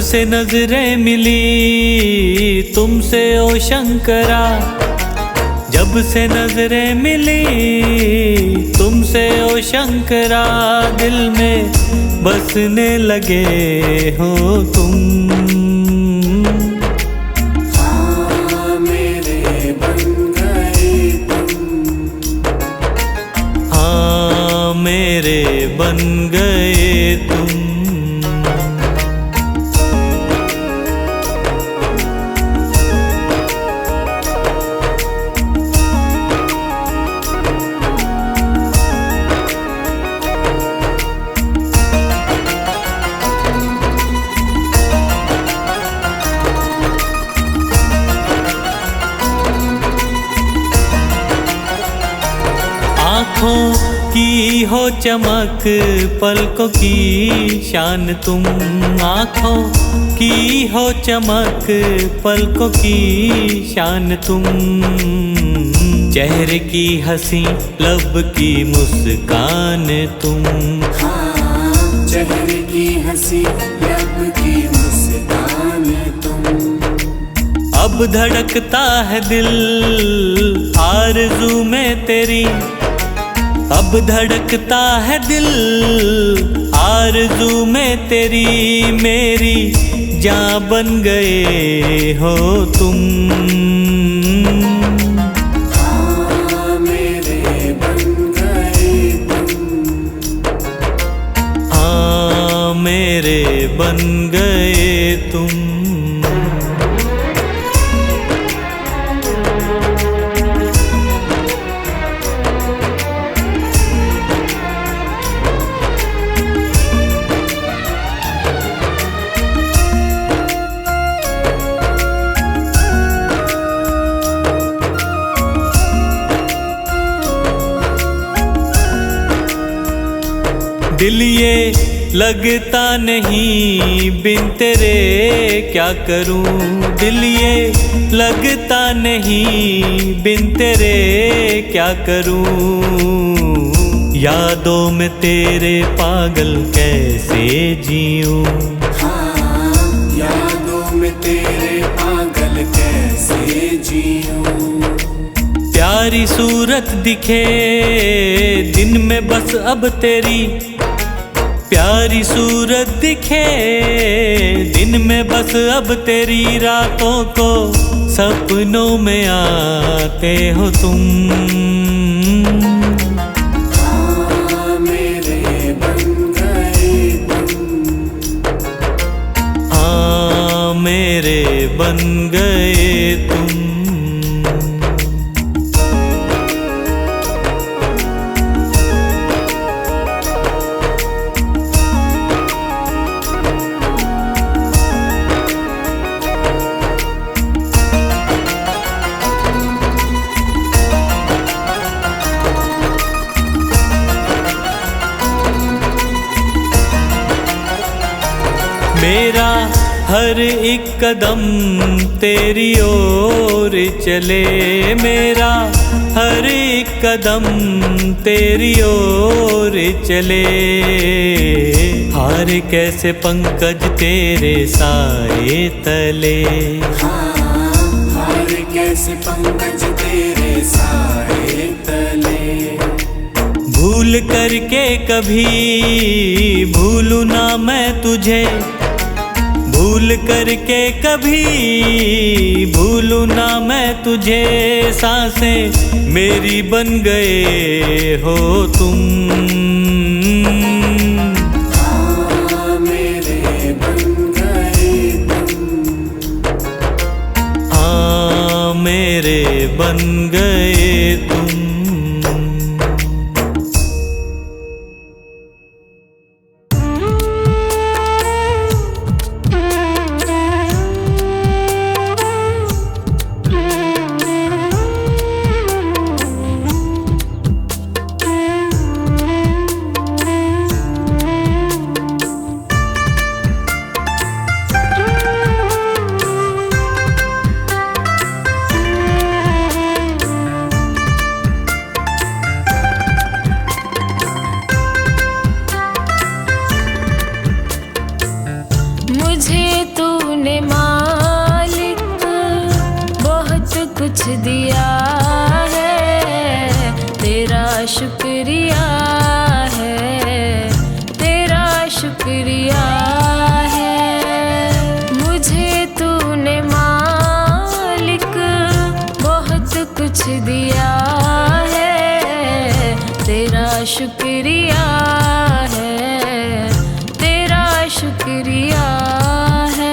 से नजरें मिली तुमसे ओ शंकरा, जब से नजरें मिली तुमसे ओ शंकरा, दिल में बसने लगे हो तुम। हाँ मेरे बन गए तुम, हाँ मेरे बन गए तुम। आँखों की हो चमक पलकों की शान तुम, आँखों की हो चमक पलकों की शान तुम। चेहरे की हंसी लब की मुस्कान तुम, हाँ चेहरे की हंसी लब की मुस्कान तुम। अब धड़कता है दिल आरज़ू में तेरी, अब धड़कता है दिल आरज़ू में तेरी, मेरी जान बन गए हो तुम। हाँ मेरे बन गए तुम, हाँ मेरे बन गए तुम। दिल ये लगता नहीं बिन तेरे क्या करूं, दिल ये लगता नहीं बिन तेरे क्या करूं। यादों में तेरे पागल कैसे जीऊं, हाँ यादों में तेरे पागल कैसे जीऊं। प्यारी सूरत दिखे दिन में बस अब तेरी, प्यारी सूरत दिखे दिन में बस अब तेरी, रातों को सपनों में आते हो तुम। हाँ मेरे बन गए तुम, हाँ मेरे बन गए तुम। मेरा हर एक कदम तेरी ओर चले, मेरा हर एक कदम तेरी ओर चले। हार कैसे पंकज तेरे साए तले, हाँ हार कैसे पंकज तेरे साए तले। भूल करके कभी भूलूं ना मैं तुझे, भूल करके कभी भूलूं ना मैं तुझे। सांसें मेरी बन गए हो तुम। हाँ मेरे बन गए तुम, हाँ मेरे बन गए तुम। कुछ दिया है, तेरा शुक्रिया है, तेरा शुक्रिया है। मुझे तूने मालिक बहुत कुछ दिया है, तेरा शुक्रिया है, तेरा शुक्रिया है।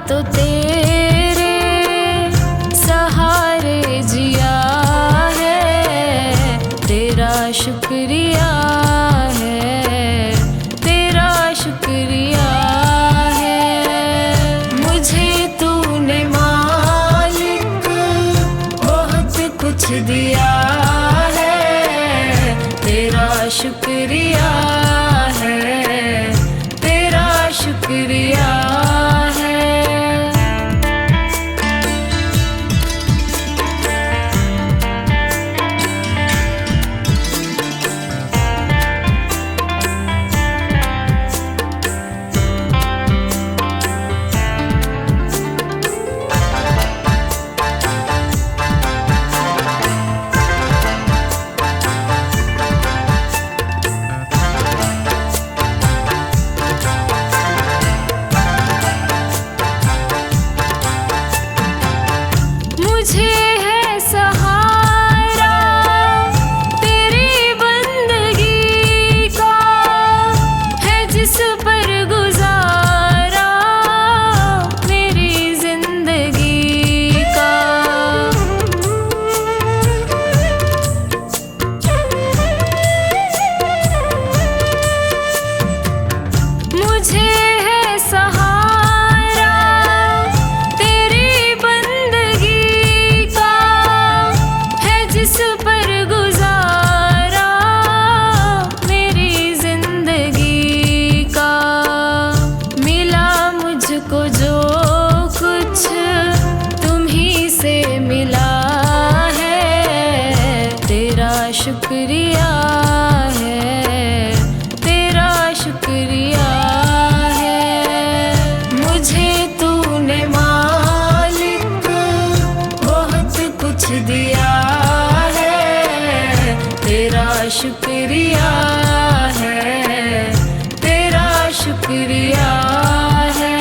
तो तेरे सहारे जिया है, तेरा शुक्रिया है, तेरा शुक्रिया है। मुझे तूने मालिक बहुत कुछ दिया है, तेरा शुक्रिया है, तेरा शुक्रिया है। मुझे है सहारा तेरी बंदगी का, है जिस पर गुजारा मेरी जिंदगी का। मुझे है सहारा तेरी बंदगी का, है जिस पर गुजारा मेरी जिंदगी का। मिला मुझको जो कुछ तुम्ही से मिला है, तेरा शुक्रिया है, तेरा शुक्रिया है। मुझे तूने मालिक बहुत कुछ दिया है, तेरा शुक्रिया है, तेरा शुक्रिया है।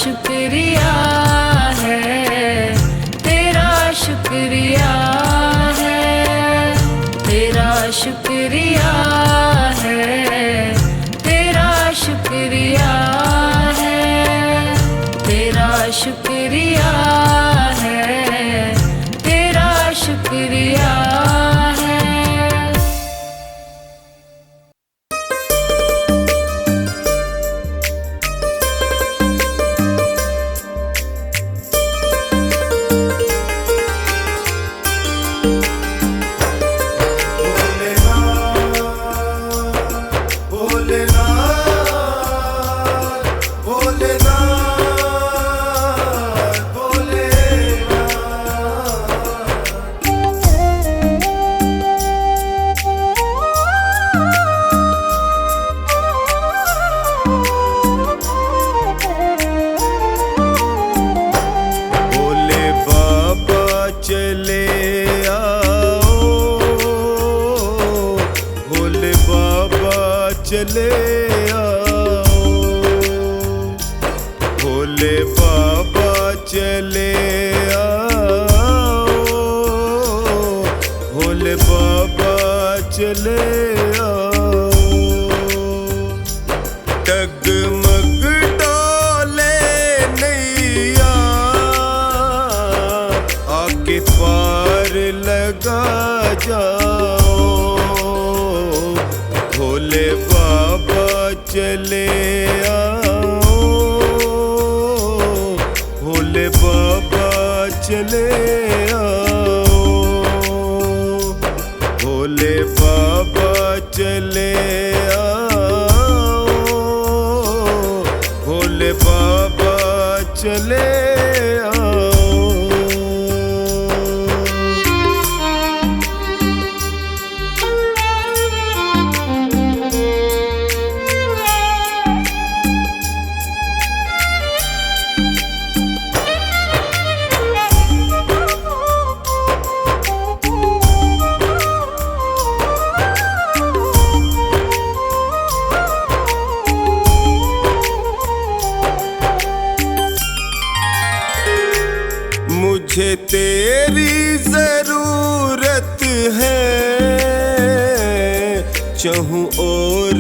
शुक्रिया है, तेरा शुक्रिया है, तेरा शुक्रिया है, तेरा शुक्रिया है, तेरा शुक्रिया है, तेरा शुक्रिया है। चले आओ, भोले बाबा चले आओ, भोले बाबा चले आओ। डगमग डोले नैया आके पार लगा जाओ, भोले बाबा चले आओ, भोले बाबा चले आओ, भोले बाबा चले आओ, भोले बाबा चले आओ। मुझे तेरी जरूरत है, चाहूं और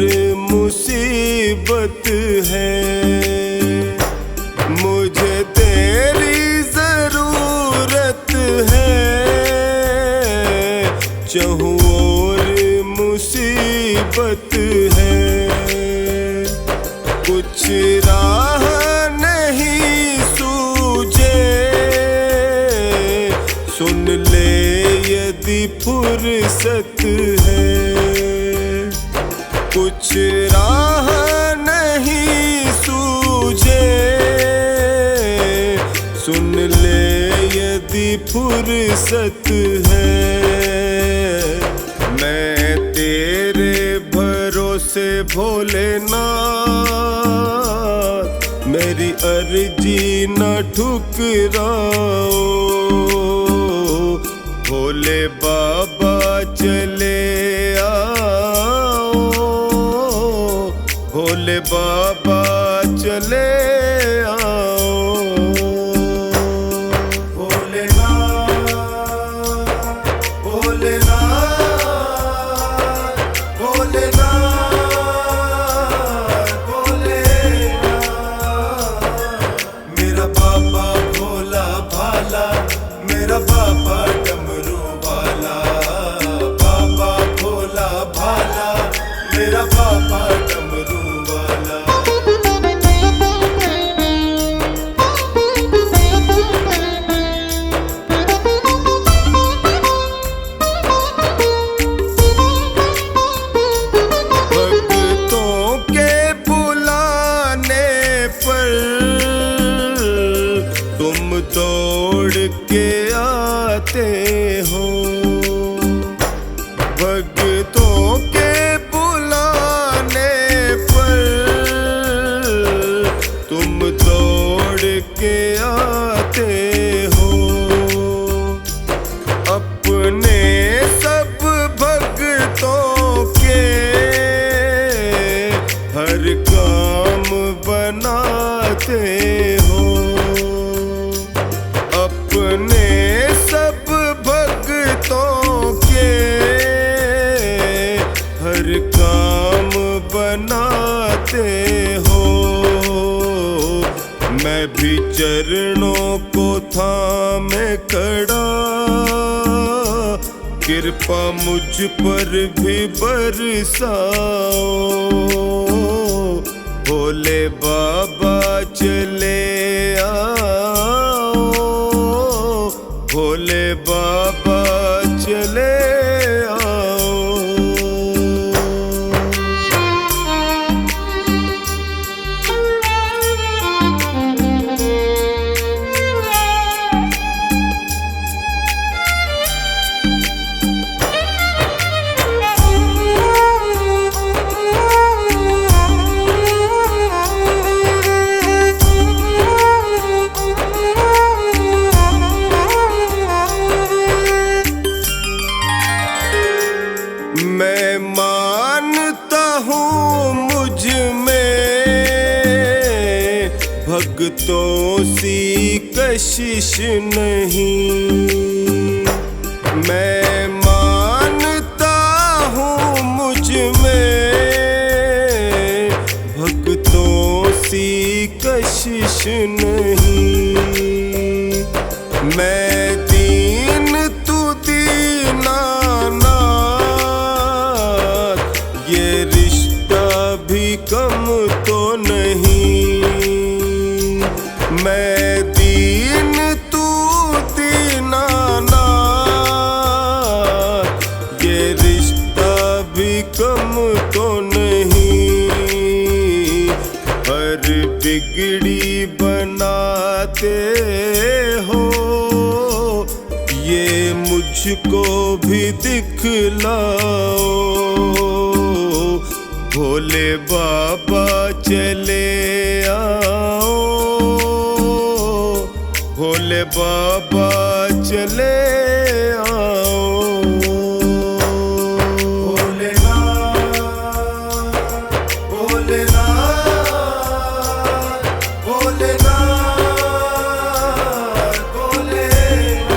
मुसीबत है। मुझे तेरी जरूरत है, चाहूं और मुसीबत है। कुछ राह नहीं सूझे, सुन ले यदि फुर्सत है। कुछ राह नहीं सूझे, सुन ले यदि फुर्सत है। मैं तेरे भरोसे भोलेनाथ, मेरी अर्जी न ठुकराओ, भोले बाबा चले आओ, भोले बाबा चले आओ। भोलेनाथ भोलेनाथ भोलेनाथ भोलेनाथ, मेरा बाबा भोला भाला, मेरा बाबा डमरू वाला, बाबा भोला भाला, मेरा बाबा डमरू वाला। भक्तों के बुलाने पर तुम दौड़ के आते हो, भक्तों के बुलाने पर तुम दौड़ के आते हो। अपने सब भक्तों के हर काम बनाते हो, चरणों को थामे खड़ा, कृपा मुझ पर भी बरसाओ। भोले बाबा चले आओ, भोले बाबा चले आओ। मैं मानता हूँ मुझ में भक्तों सी कशिश नहीं। मैं मानता हूँ मुझ में भक्तों सी कशिश नहीं। मैं दीन तू दीनानाथ, ये रिश्ता भी कम तो नहीं। मैं दीन तू दीनानाथ, ये रिश्ता भी कम तो नहीं। हर बिगड़ी बनाते हो, ये मुझको भी दिखलाओ। भोले बाबा चले आओ, भोले बाबा चले आओ। भोलेनाथ भोलेनाथ भोलेनाथ भोलेनाथ।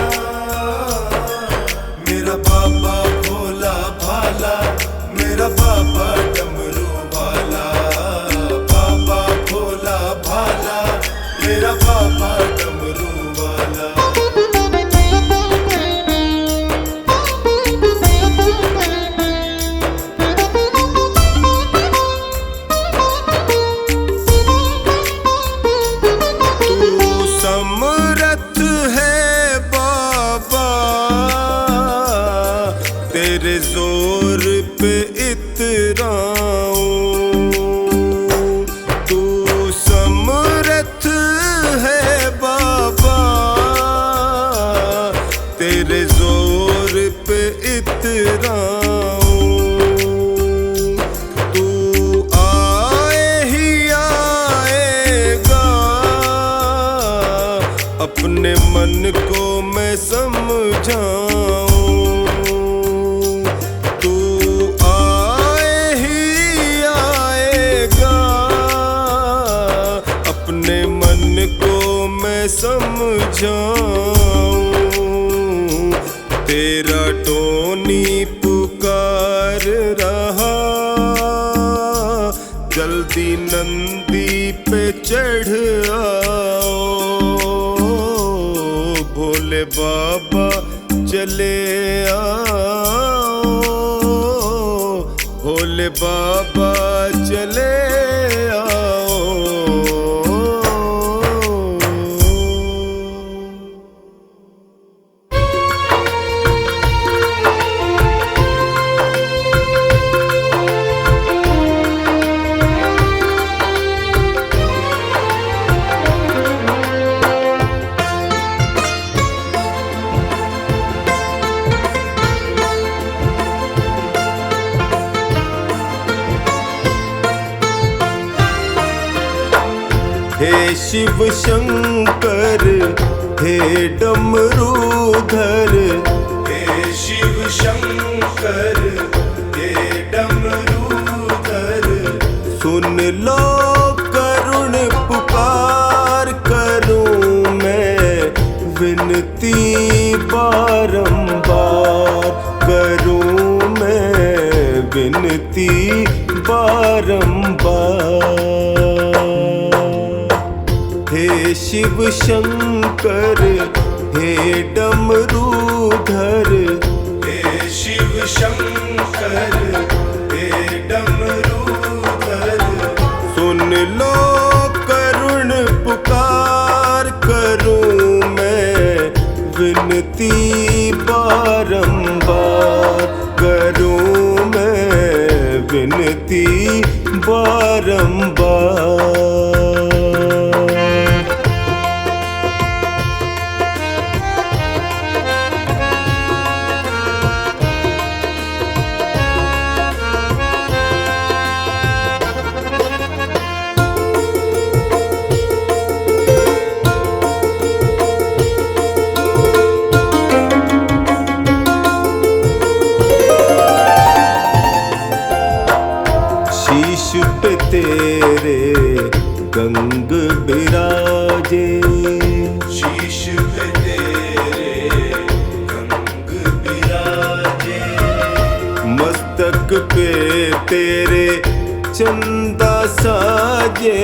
मेरा बाबा भोला भाला, मेरा बाबा डमरू वाला। बाबा भोला भाला, मेरा बाबा डमरू वाला। तू समर्थ है बाबा, तेरे जोर पे इतराऊं। तू समर्थ है बाबा, तेरे जोर पे इतराऊं। तू आए ही आएगा, अपने मन को मैं समझाऊं। तू आए ही आएगा, अपने मन को मैं समझाऊं। तेरा टोनी पुकार रहा, जल्दी नंदी पे चढ़ आओ। भोले बाबा चले आओ, भोले बाबा चले आओ। हे शिव शंकर, हे डमरूधर। हे शिव शंकर, हे डमरूधर। सुन लो करुण पुकार करूं मैं, विनती बारंबार करूं मैं, विनती बारंबार। हे शिव शंकर हे डमरूधर, हे शिव शंकर हे डमरूधर, सुन लो करुण पुकार करूं मैं विनती बारंबार, करूं मैं विनती बारंबार। शीश पे तेरे गंग बिराजे, शीश पे तेरे गंग बिराजे, मस्तक पे तेरे चंदा साजे,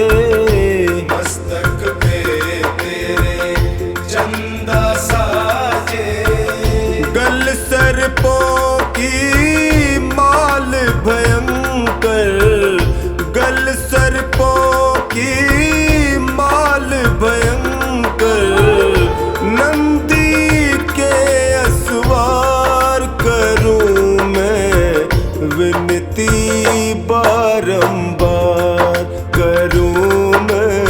मस्तक पे तेरे चंदा साजे, गल सर्पों की माल भयंकर, गल सर्पों की माल भयंकर, नंदी के असवार करूं मैं विनती बारंबार, करूं मैं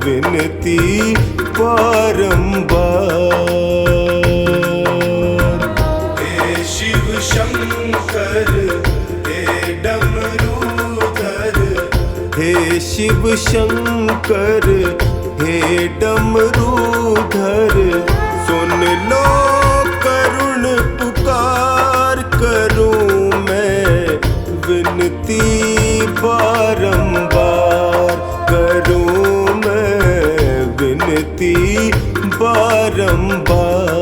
विनती बारंबार। हे शिव शंकर हे डमरूधर, हे शिव शंकर हे डमरूधर, सुन लो करुण पुकार करूं मैं विनती बारंबार, करूं मैं विनती बारंबार।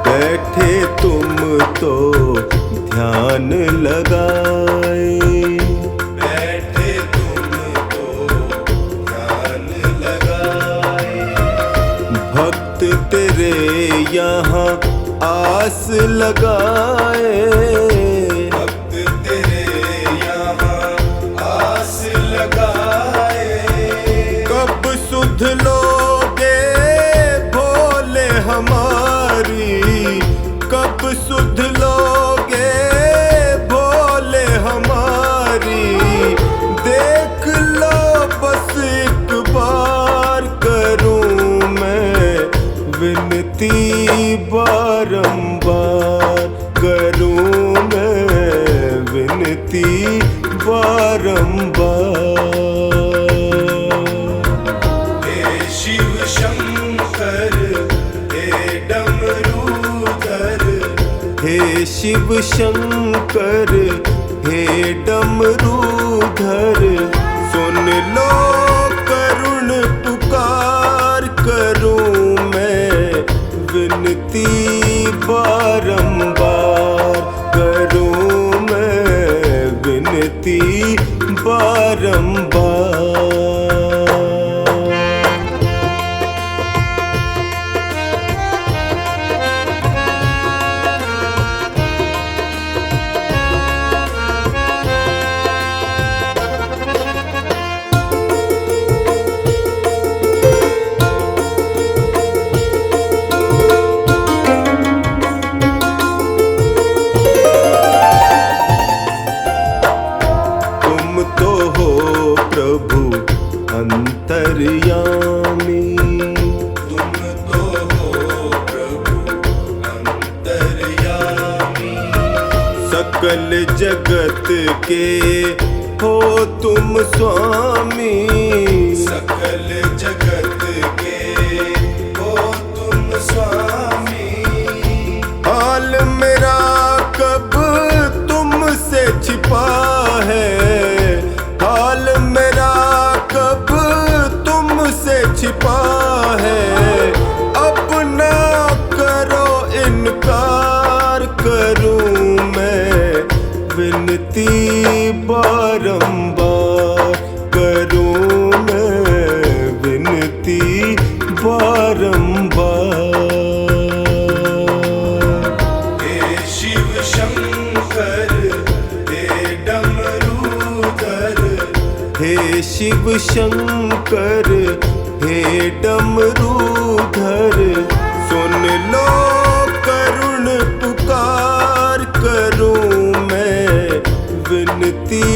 बैठे तुम तो ध्यान लगाए, बैठे तुम तो ध्यान लगाए, भक्त तेरे यहाँ आस लगाए, भक्त तेरे यहाँ आस लगाए, कब सुध लोगे भोले हमारी, कब सुध लोगे भोले हमारी, देख लो बस एक बार करूं मैं विनती बारंबार, करूं मैं विनती बारंबार। हे शिव शंकर हे डमरूधर, हे शिव शंकर हे डमरूधर, सुन लो करुण पुकार करूं मैं विनती बारंबार, करूं मैं विनती बारंबार। अंतर्यामी, तुम तो हो प्रभु अंतर्यामी, सकल जगत के हो तुम स्वामी, सकल जगत के हो तुम स्वामी। हाल मेरा कब तुमसे छिपा है, हाल मेरा कब तुमसे छिपा है। अपना करो इनकार, करूं मैं विनती बारंबार, करूं मैं विनती बारंबार। हे शिव शंकर हे डमरूधर, हे शिव शंकर हे डमरूधर, सुन लो करुण पुकार, करूं मैं विनती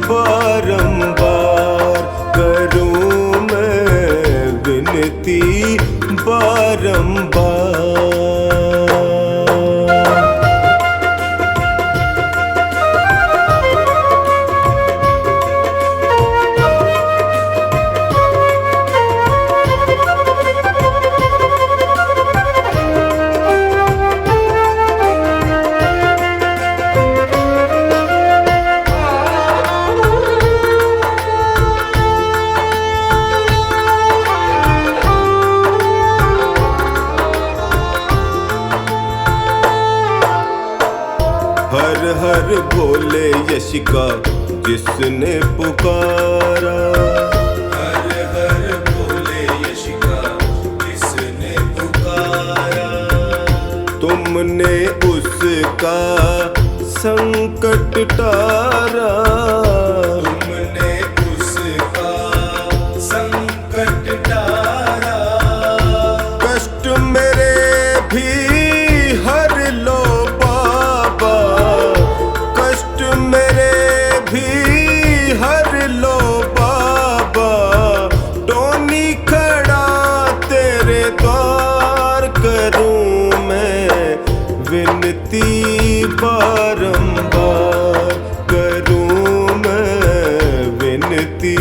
बारंबार, करूं मैं विनती बारंबार। हर हर भोले यश का जिसने पुकारा, हर हर भोले यश का जिसने पुकारा। तुमने उसका संकट टारा, तुमने उसका संकट टारा। कष्ट मेरे भी हर लो बाबा, कष्ट मेरे भी हर लो बाबा। टोनी खड़ा तेरे द्वार, करूं मैं विनती बारंबार, करूं मैं विनती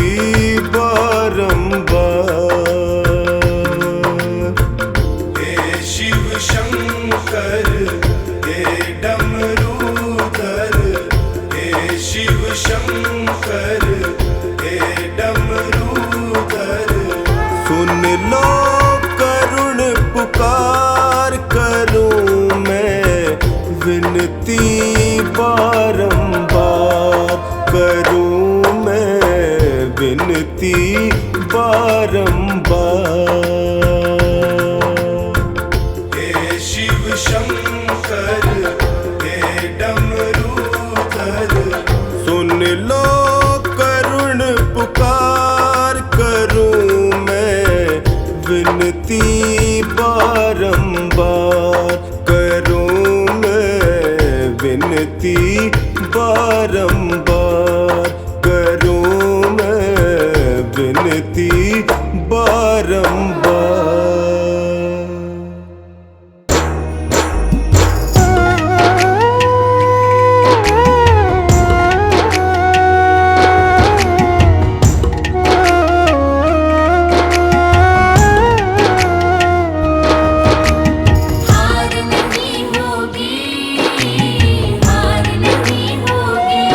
बारंबार। हे शिव शंकर हे डमरूधर, हे शिव शंकर हे डमरूधर। सुन लो करुण पुकार, करूं मैं विनती बारंबार, करूं मैं विनती बारंबार। हे शिव शंकर हे डमरूधर, सुन लो करुण पुकार, करूं मैं विनती बारंबार, करूं मैं विनती बारंबार, करूं मैं विनती बारंबार। हार नहीं होगी, हार नहीं होगी।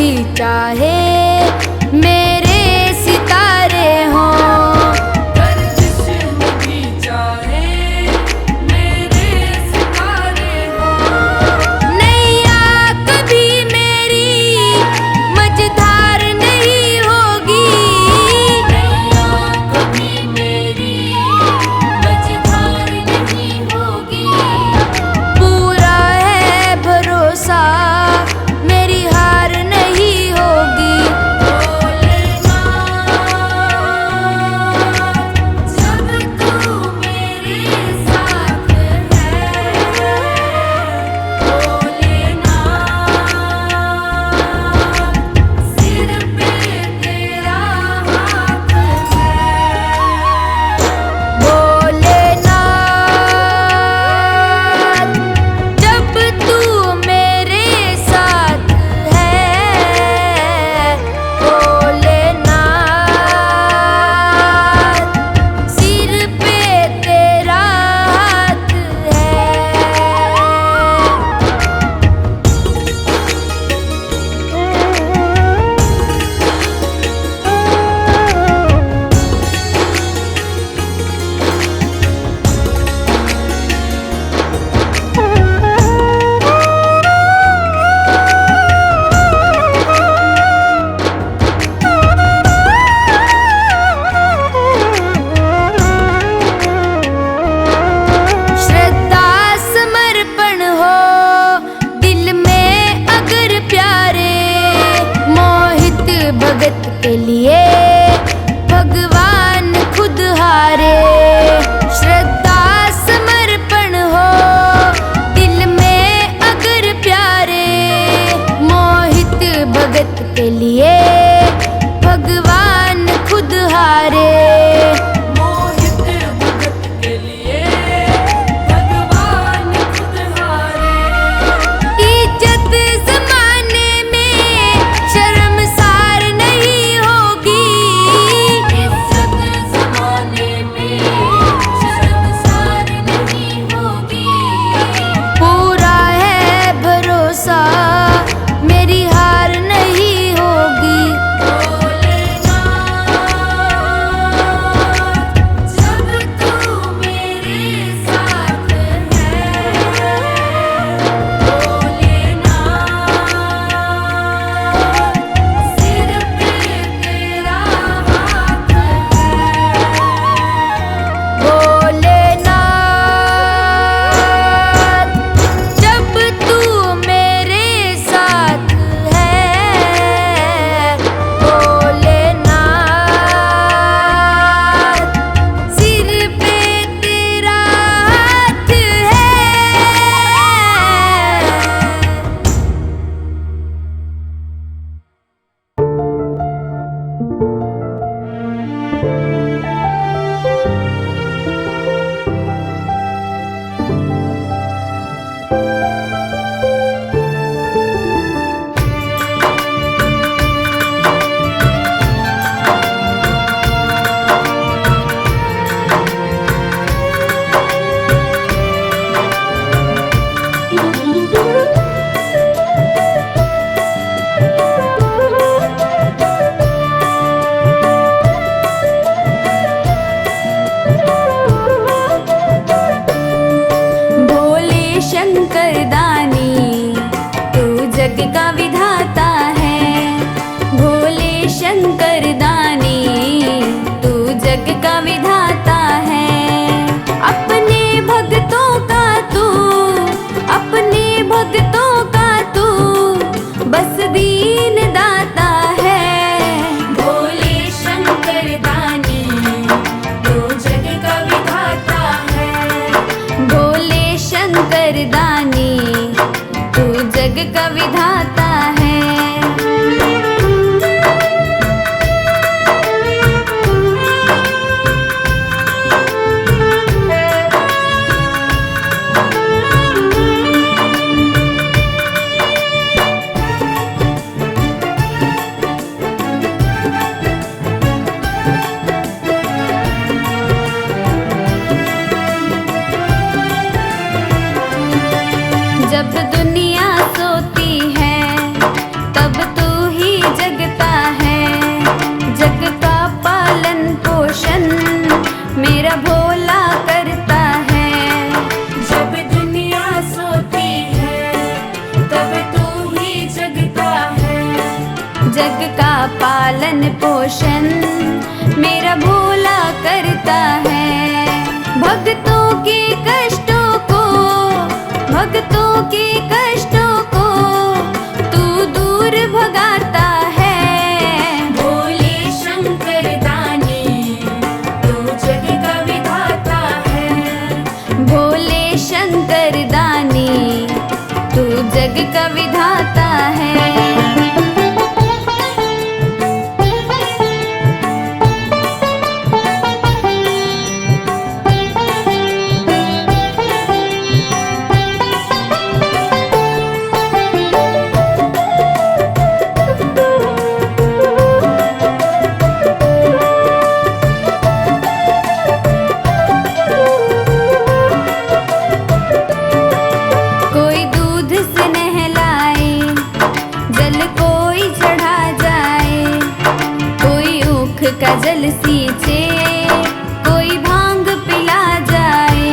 भी चाहे मेरे सितारे हों, गर्दिश में भी चाहे मेरे सितारे हों। नैया कभी मेरी मझधार नहीं होगी, नैया कभी मेरी मझधार नहीं होगी। पूरा है भरोसा मेरी हार नहीं होगी। जब तू मेरे साथ है, भोलेनाथ, सिर पे तेरा हाथ है। भोलेनाथ जब तू मेरे साथ है, भोलेनाथ सिर पे तेरा हाथ है। श्रद्धा समर्पण हो दिल में अगर प्यारे, मोहित भगत के लिए भगवान खुद हारे। श्रद्धा समर्पण हो दिल में अगर प्यारे, मोहित भगत के लिए भगवान खुद हारे। मोहित भगत के लिए भगवान खुद हारे। इज्जत जमाने में शर्मसार नहीं होगी, इज्जत जग का पालन पोषण मेरा भोला करता है। भक्तों के कष्टों को, भक्तों के कष्टों को तू दूर भगाता है। भोले शंकर दानी तू जग का विधाता है। भोले शंकर दानी तू जग का विधाता है। कोई दूध से नहलाए, जल कोई चढ़ा जाए, कोई ऊख का जल सींचे, कोई भांग पिला जाए।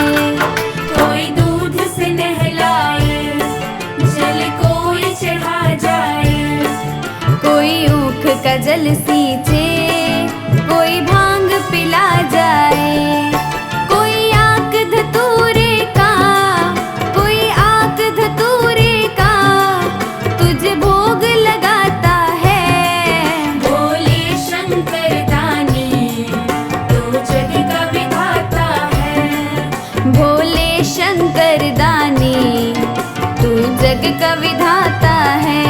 कोई दूध से नहलाए, जल कोई चढ़ा जाए। कोई ऊख का जल सींचे, कोई भांग पिला जाए। कोई आक धतूरे का, कोई आक धतूरे का तुझे भोग लगाता है। भोले शंकर दानी तू जग का विधाता है। भोले शंकर दानी तू जग का विधाता है।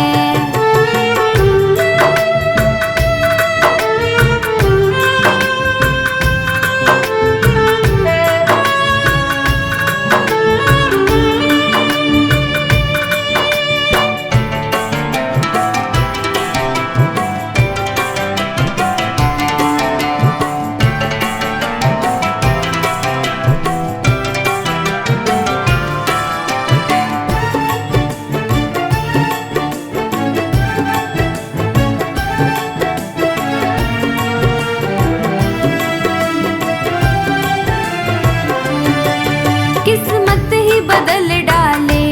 किस्मत ही बदल डाले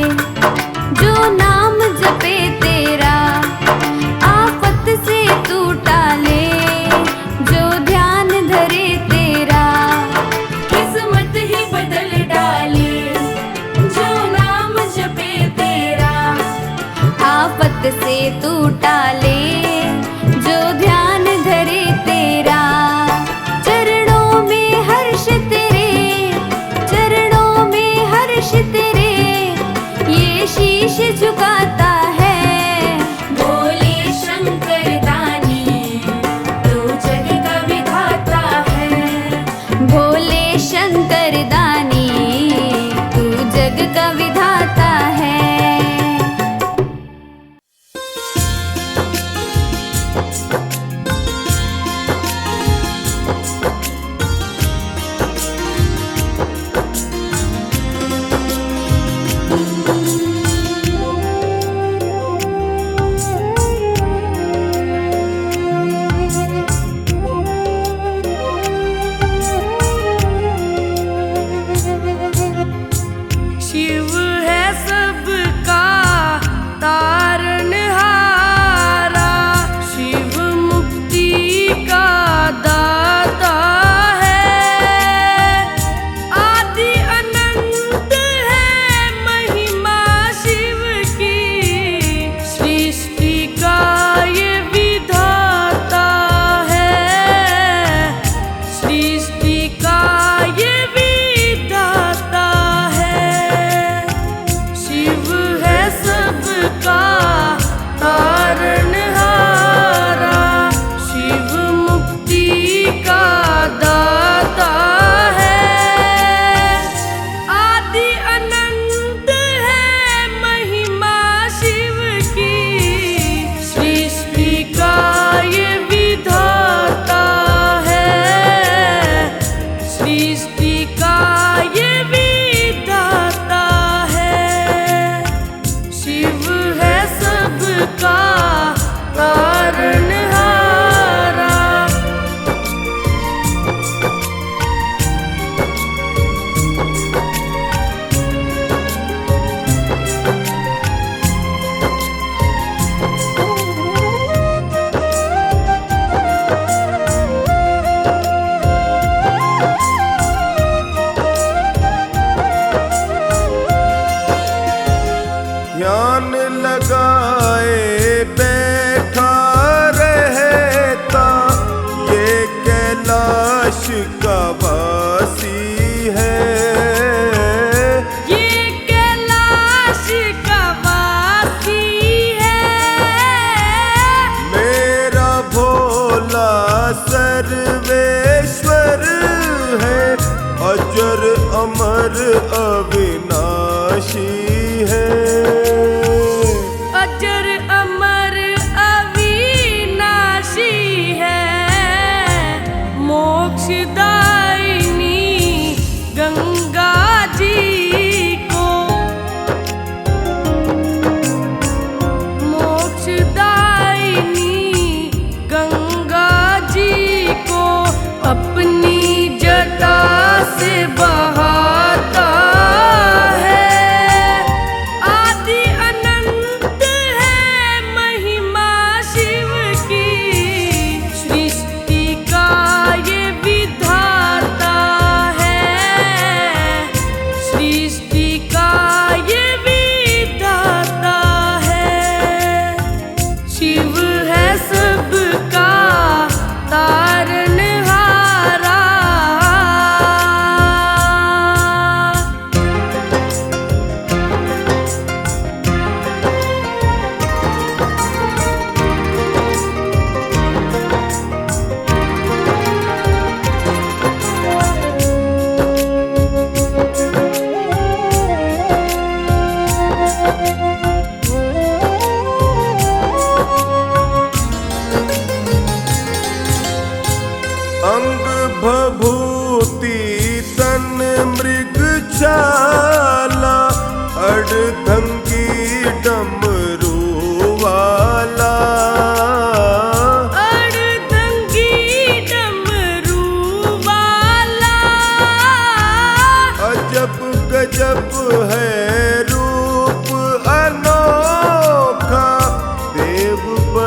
जो नाम जपे तेरा। आफत से तू टाले जो ध्यान धरे तेरा। किस्मत ही बदल डाले जो नाम जपे तेरा। आफत से तू टाले जो ध्यान धरे तेरा। चरणों में हर्ष तेरे, चरणों में हर्ष तेरे, ये शीश झुकाता है। भोले शंकर दानी तू जग का विधाता है। भोले शंकर दानी तू जग का विधाता है।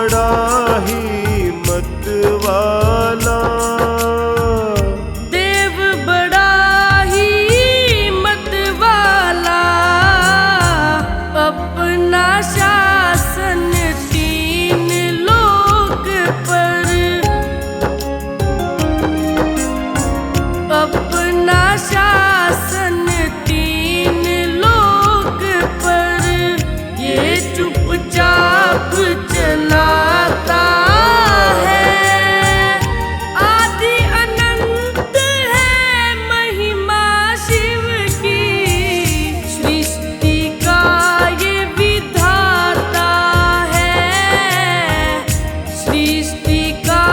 बड़ा ही मत वाला, देव बड़ा ही मत वाला, अपना शासन तीन लोक पर, अपना शासन तीन लोक पर, ये चुपचाप चलाता है। आदि अनंत है महिमा शिव की, सृष्टि का ये विधाता है, सृष्टि का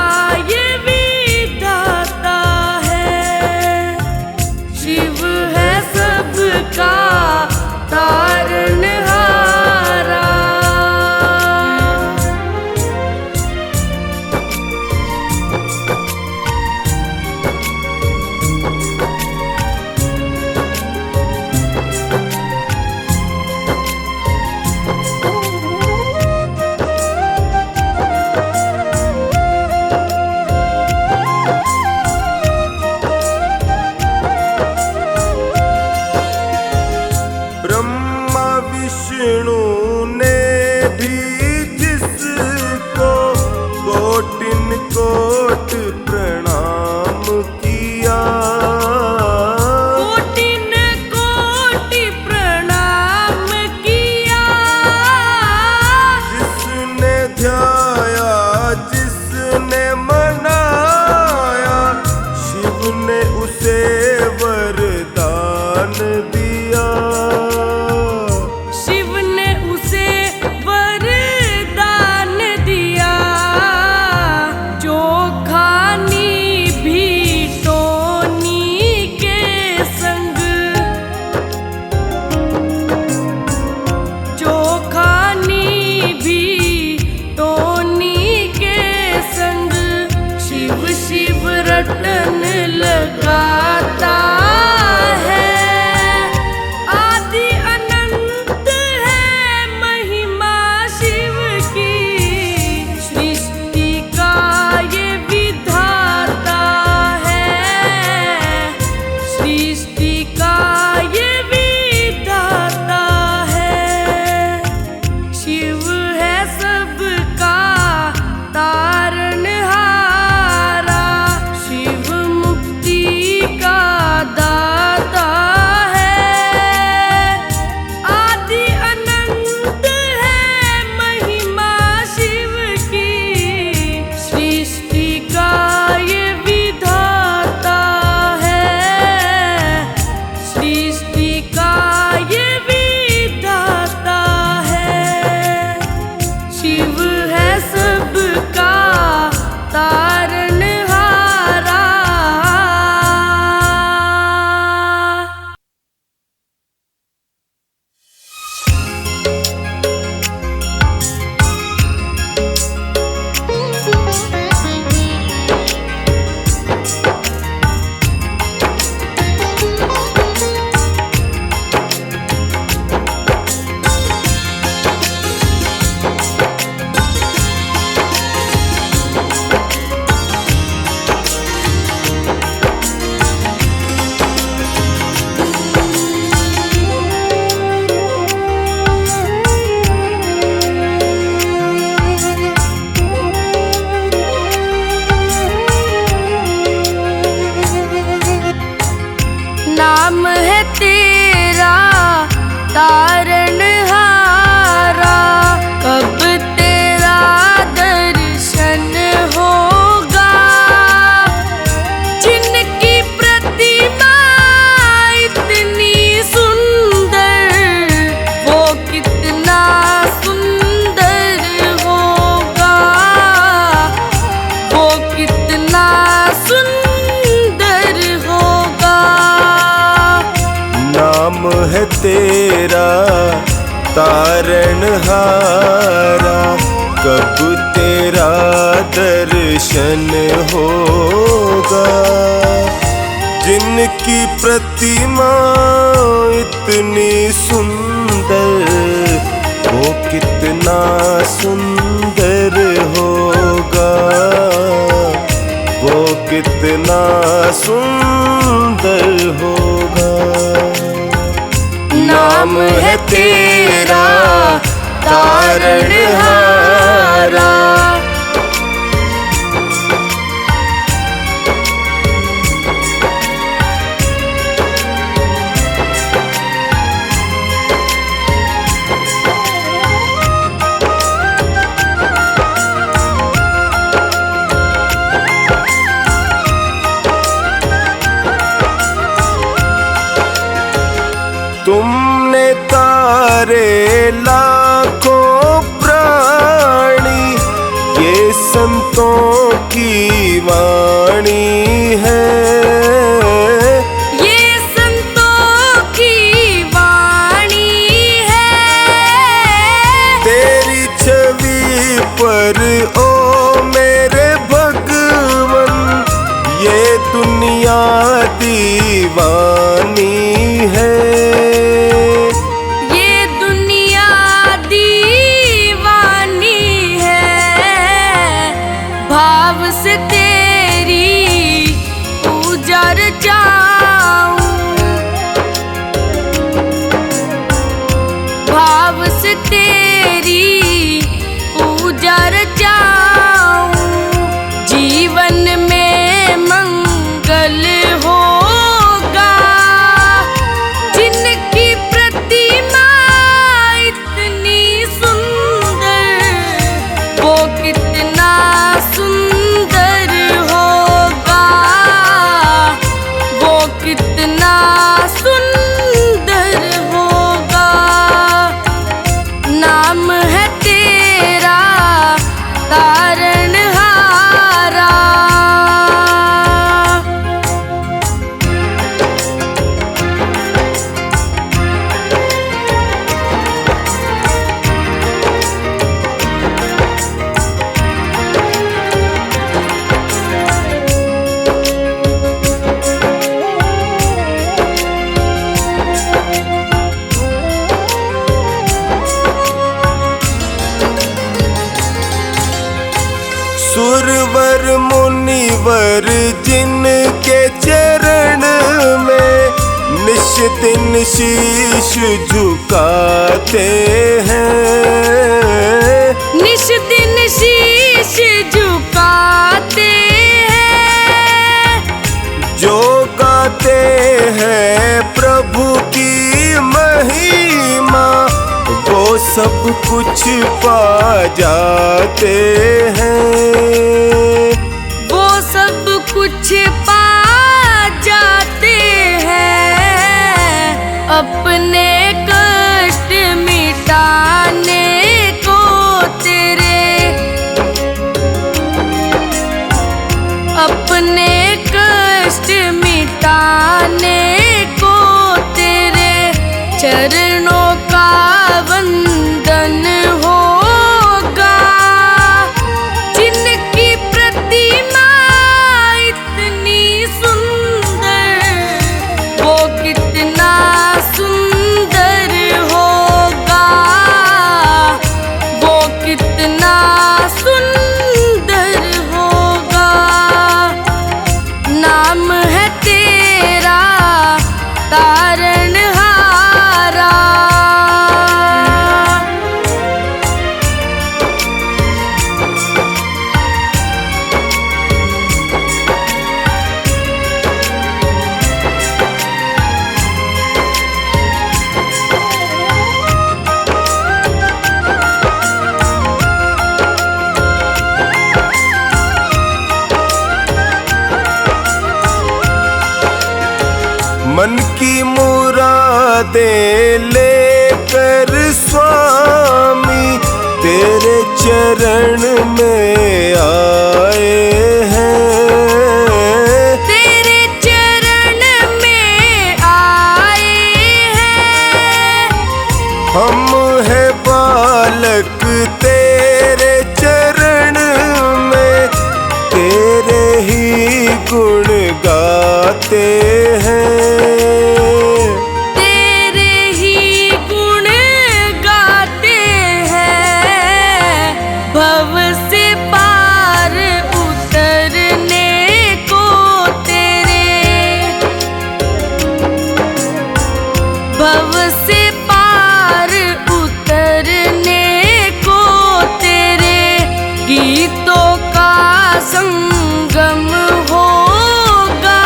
ये विधाता है। शिव है सबका तारनहारा। ब्रह्मा विष्णु ने भी जिसको कोटिन कोट प्रणाम किया, कोटिन कोटि प्रणाम किया, जिसने ध्याया जिसने मनाया, शिव ने उसे वरदान दिया। शिव ने उसे वरदान दिया, जो खानी भी टोनी के संग, जो खानी भी टोनी के संग, शिव शिव रटन लगाता है। आदि अनंत है महिमा शिव की, सृष्टि का ये विधाता है, सृष्टि का ये विधाता है। शिव है सबका तारनहारा, शिव मुक्ति का दाता है। आदि अनंत है महिमा शिव की, सृष्टि का ये विधाता है, सृष्टि का ये विधाता है। शिव है सबका तारनहारा। नाम है तेरा तारनहारा, कब तेरा दर्शन होगा। जिनकी प्रतिमा इतनी सुंदर, वो कितना सुंदर होगा, वो कितना सुंदर होगा। नाम है तेरा तारनहारा, कब तेरा दर्शन होगा। जिनकी प्रतिमा इतनी सुंदर, वो कितना सुंदर संतों की वाणी है, ये संतों की वाणी है। तेरी छवि पर ओ मेरे भगवन ये दुनिया दीवानी है। ये दुनिया दीवानी है, भाव से तेरी पूजा रचाऊं, भाव से तेरी पूजा रचाऊं। जीवन में मंगल होगा जिनकी प्रतिमा इतनी सुंदर, वो कितना सुंदर होगा, वो कितना सुंदर होगा। नाम है तेरा तारणहारा। सुरवर मुनिवर जिनके चरण में निश दिन शीश झुकाते हैं, निश दिन शीश झुकाते हैं। जो गाते हैं प्रभु की महिमा वो सब कुछ पा जाते हैं, वो सब कुछ पा जाते हैं। अपने कष्ट मिटाने को तेरे, अपने कष्ट मिटाने को तेरे चरणों का वंदन होगा। जिनकी प्रतिमा इतनी सुंदर, वो कितना सुंदर होगा, वो कितना सुंदर होगा। नाम है तेरा तारणहारा। मन की मुरादें लेकर स्वामी तेरे चरण में आए हैं, तेरे चरण में आए हैं। हम है बालक तेरे चरण में तेरे ही गुण गाते हैं, तेरे ही गुण गाते हैं। भव से पार उतरने को तेरे, भव से पार उतरने को तेरे गीतों का संगम होगा।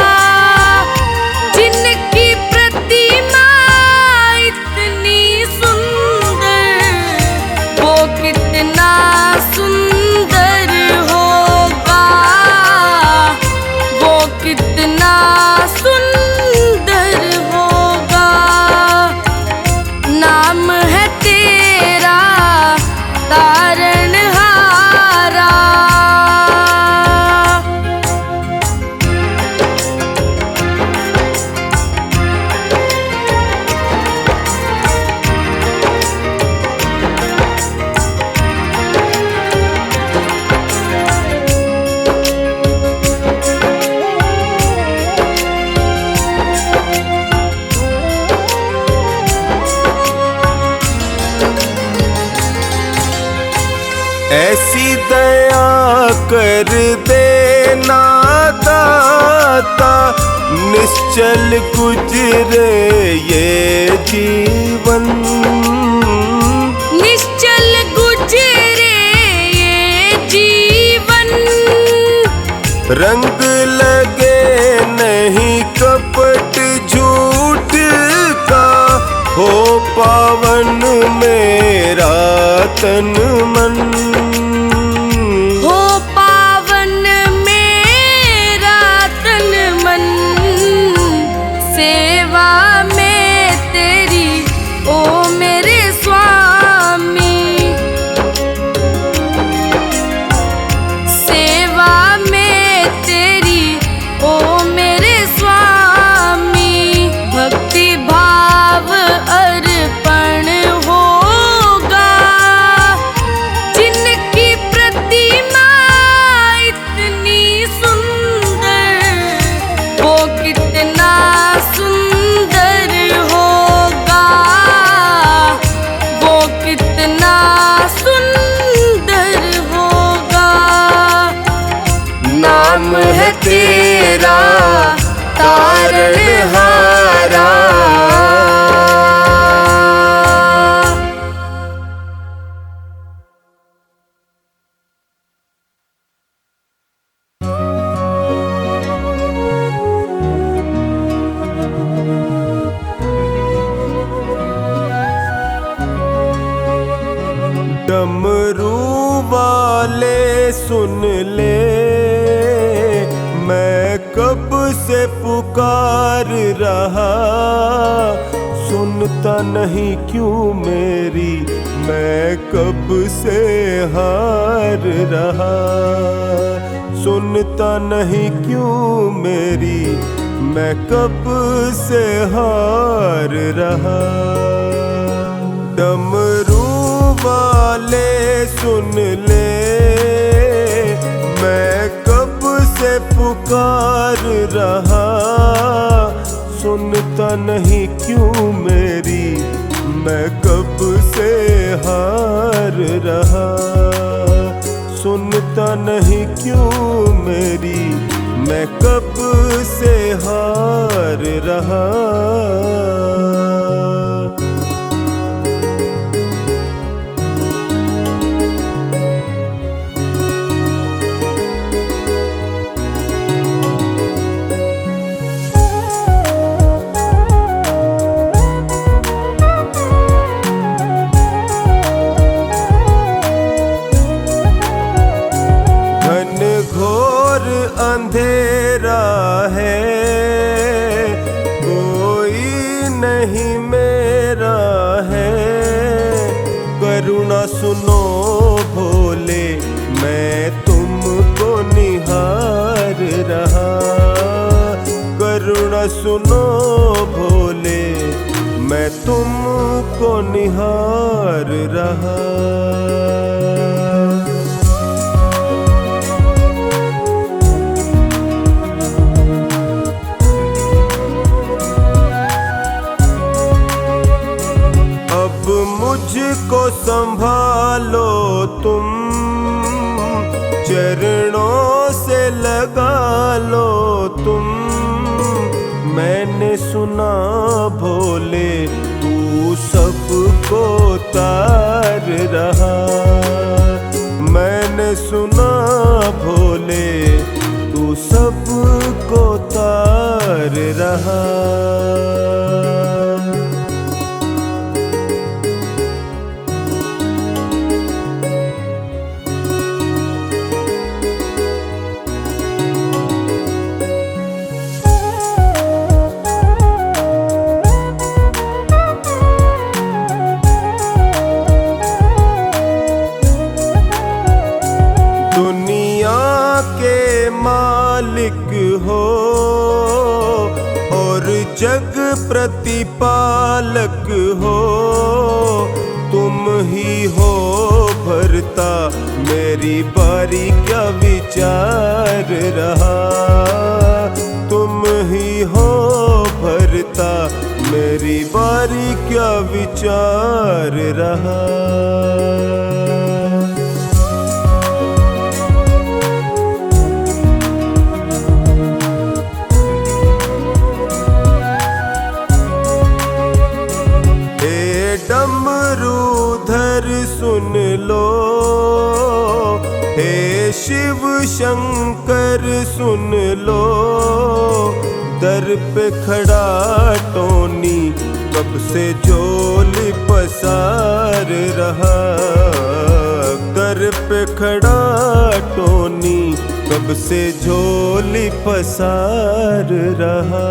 जिनकी प्रतिमा इतनी सुंदर, वो कितना सुंदर होगा, वो कितना सुंदर होगा। नाम है तेरा तारणहारा। कर देना दाता, निश्चल गुजरे ये जीवन। निश्चल गुजरे ये जीवन, रंग लगे नहीं कपट झूठ का, हो पावन मेरा तन मन। हो पावन मेरा तन मन, सेवा में तेरी ओ मेरे स्वामी। सेवा में तेरी ओ मेरे स्वामी, भक्ति भाव अर्पण होगा। जिनकी प्रतिमा इतनी सुंदर, वो कितना सुंदर होगा, वो कितना सुंदर होगा। नाम है तेरा तारणहारा। डमरू वाले सुन ले, मैं कब से पुकार रहा, सुनता नहीं क्यों मेरी, मैं कब से हार रहा। सुनता नहीं क्यों मेरी, मैं कब से हार रहा। डमरू वाले सुन ले, मैं कब से पुकार रहा, सुनता नहीं क्यों मेरी, मैं कब से हार रहा। सुनता नहीं क्यों मेरी, मैं कब से हार रहा। अंधेरा है, कोई नहीं मेरा है, करुणा सुनो भोले, मैं तुमको निहार रहा। करुणा सुनो भोले, मैं तुमको निहार रहा। मुझको संभालो तुम, चरणों से लगा लो तुम। मैंने सुना भोले, तू सबको तार रहा। मैंने सुना भोले, तू सबको तार रहा। मालिक हो और जग प्रतिपालक हो, तुम ही हो भरता, मेरी बारी क्या विचार रहा। तुम ही हो भरता, मेरी बारी क्या विचार रहा। डमरूधर सुन लो, हे शिव शंकर सुन लो। दर पे खड़ा टोनी कब से झोली पसार रहा, दर पे खड़ा टोनी कब से झोली पसार रहा।